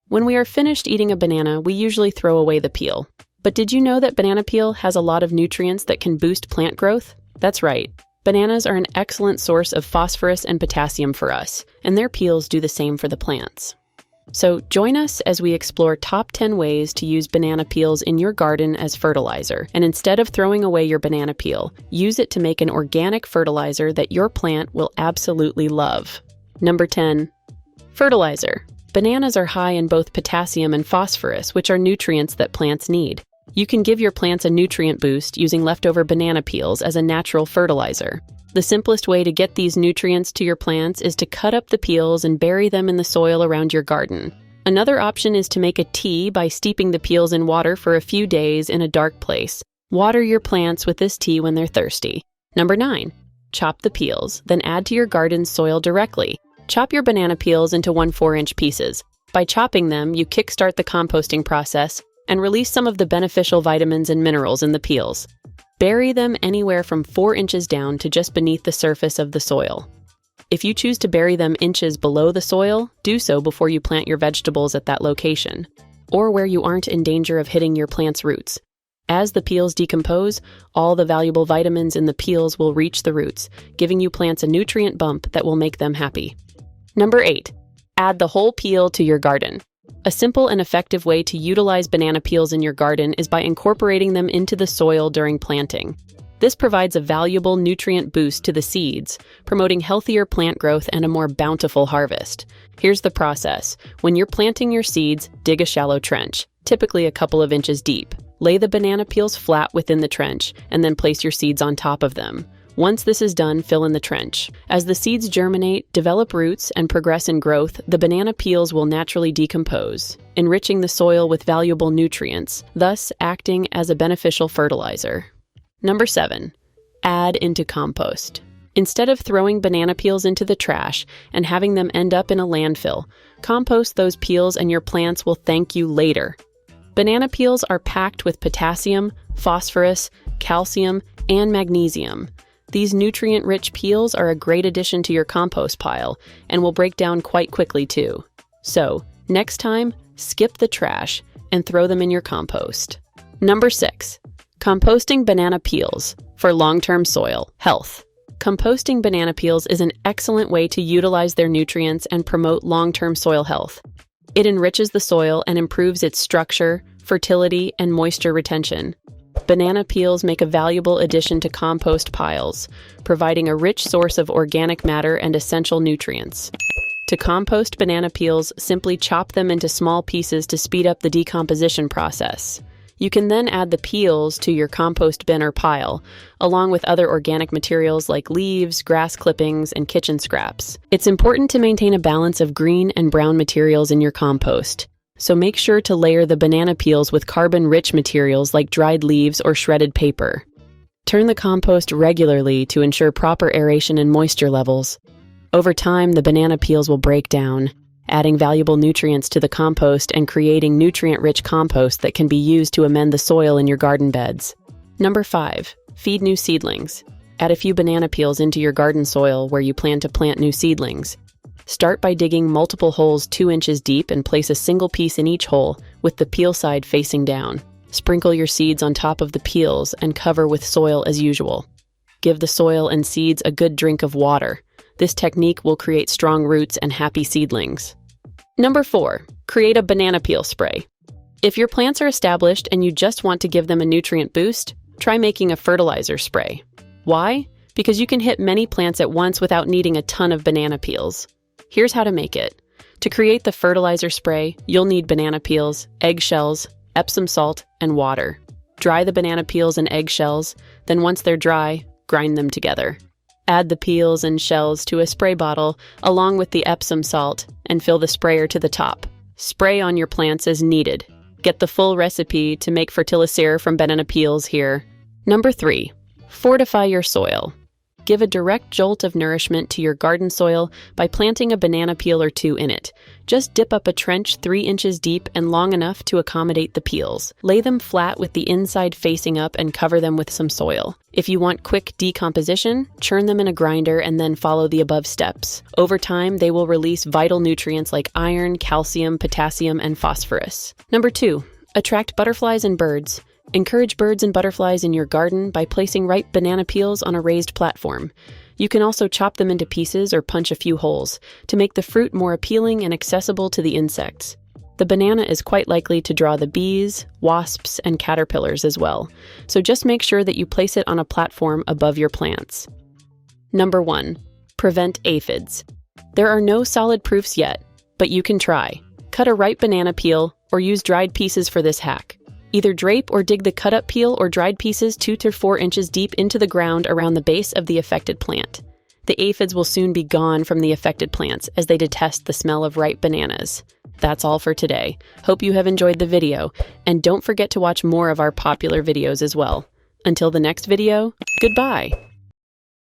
When we are finished eating a banana, we usually throw away the peel. But did you know that banana peel has a lot of nutrients that can boost plant growth? That's right. Bananas are an excellent source of phosphorus and potassium for us, and their peels do the same for the plants. So join us as we explore top 10 ways to use banana peels in your garden as fertilizer. And instead of throwing away your banana peel, use it to make an organic fertilizer that your plant will absolutely love. Number 10. Fertilizer. Bananas are high in both potassium and phosphorus, which are nutrients that plants need. You can give your plants a nutrient boost using leftover banana peels as a natural fertilizer. The simplest way to get these nutrients to your plants is to cut up the peels and bury them in the soil around your garden. Another option is to make a tea by steeping the peels in water for a few days in a dark place. Water your plants with this tea when they're thirsty. Number 9. Chop the peels, then add to your garden's soil directly. Chop your banana peels into 1/4-inch pieces. By chopping them, you kickstart the composting process and release some of the beneficial vitamins and minerals in the peels. Bury them anywhere from 4 inches down to just beneath the surface of the soil. If you choose to bury them inches below the soil, do so before you plant your vegetables at that location, or where you aren't in danger of hitting your plant's roots. As the peels decompose, all the valuable vitamins in the peels will reach the roots, giving you plants a nutrient bump that will make them happy. Number 8. Add the whole peel to your garden. A simple and effective way to utilize banana peels in your garden is by incorporating them into the soil during planting. This provides a valuable nutrient boost to the seeds, promoting healthier plant growth and a more bountiful harvest. Here's the process. When you're planting your seeds, dig a shallow trench, typically a couple of inches deep. Lay the banana peels flat within the trench, and then place your seeds on top of them. Once this is done, fill in the trench. As the seeds germinate, develop roots, and progress in growth, the banana peels will naturally decompose, enriching the soil with valuable nutrients, thus acting as a beneficial fertilizer. Number 7. Add into compost. Instead of throwing banana peels into the trash and having them end up in a landfill, compost those peels and your plants will thank you later. Banana peels are packed with potassium, phosphorus, calcium, and magnesium. These nutrient-rich peels are a great addition to your compost pile and will break down quite quickly too. So, next time, skip the trash and throw them in your compost. Number 6. Composting banana peels for long-term soil health. Composting banana peels is an excellent way to utilize their nutrients and promote long-term soil health. It enriches the soil and improves its structure, fertility, and moisture retention. Banana peels make a valuable addition to compost piles, providing a rich source of organic matter and essential nutrients. To compost banana peels, simply chop them into small pieces to speed up the decomposition process. You can then add the peels to your compost bin or pile, along with other organic materials like leaves, grass clippings, and kitchen scraps. It's important to maintain a balance of green and brown materials in your compost. So make sure to layer the banana peels with carbon-rich materials like dried leaves or shredded paper. Turn the compost regularly to ensure proper aeration and moisture levels. Over time, the banana peels will break down, adding valuable nutrients to the compost and creating nutrient-rich compost that can be used to amend the soil in your garden beds. Number 5. Feed new seedlings. Add a few banana peels into your garden soil where you plan to plant new seedlings. Start by digging multiple holes 2 inches deep and place a single piece in each hole with the peel side facing down. Sprinkle your seeds on top of the peels and cover with soil as usual. Give the soil and seeds a good drink of water. This technique will create strong roots and happy seedlings. Number 4. Create a banana peel spray. If your plants are established and you just want to give them a nutrient boost, try making a fertilizer spray. Why? Because you can hit many plants at once without needing a ton of banana peels. Here's how to make it. To create the fertilizer spray, you'll need banana peels, eggshells, Epsom salt, and water. Dry the banana peels and eggshells, then once they're dry, grind them together. Add the peels and shells to a spray bottle along with the Epsom salt and fill the sprayer to the top. Spray on your plants as needed. Get the full recipe to make fertilizer from banana peels here. Number 3. Fortify your soil. give a direct jolt of nourishment to your garden soil by planting a banana peel or two in it. Just dip up a trench 3 inches deep and long enough to accommodate the peels. Lay them flat with the inside facing up and cover them with some soil. If you want quick decomposition, churn them in a grinder and then follow the above steps. Over time, they will release vital nutrients like iron, calcium, potassium, and phosphorus. Number 2, attract butterflies and birds. Encourage birds and butterflies in your garden by placing ripe banana peels on a raised platform. You can also chop them into pieces or punch a few holes to make the fruit more appealing and accessible to the insects. The banana is quite likely to draw the bees, wasps, and caterpillars as well, so just make sure that you place it on a platform above your plants. Number 1, prevent aphids. There are no solid proofs yet, but you can try. Cut a ripe banana peel or use dried pieces for this hack. Either drape or dig the cut-up peel or dried pieces 2 to 4 inches deep into the ground around the base of the affected plant. The aphids will soon be gone from the affected plants as they detest the smell of ripe bananas. That's all for today. Hope you have enjoyed the video, and don't forget to watch more of our popular videos as well. Until the next video, goodbye!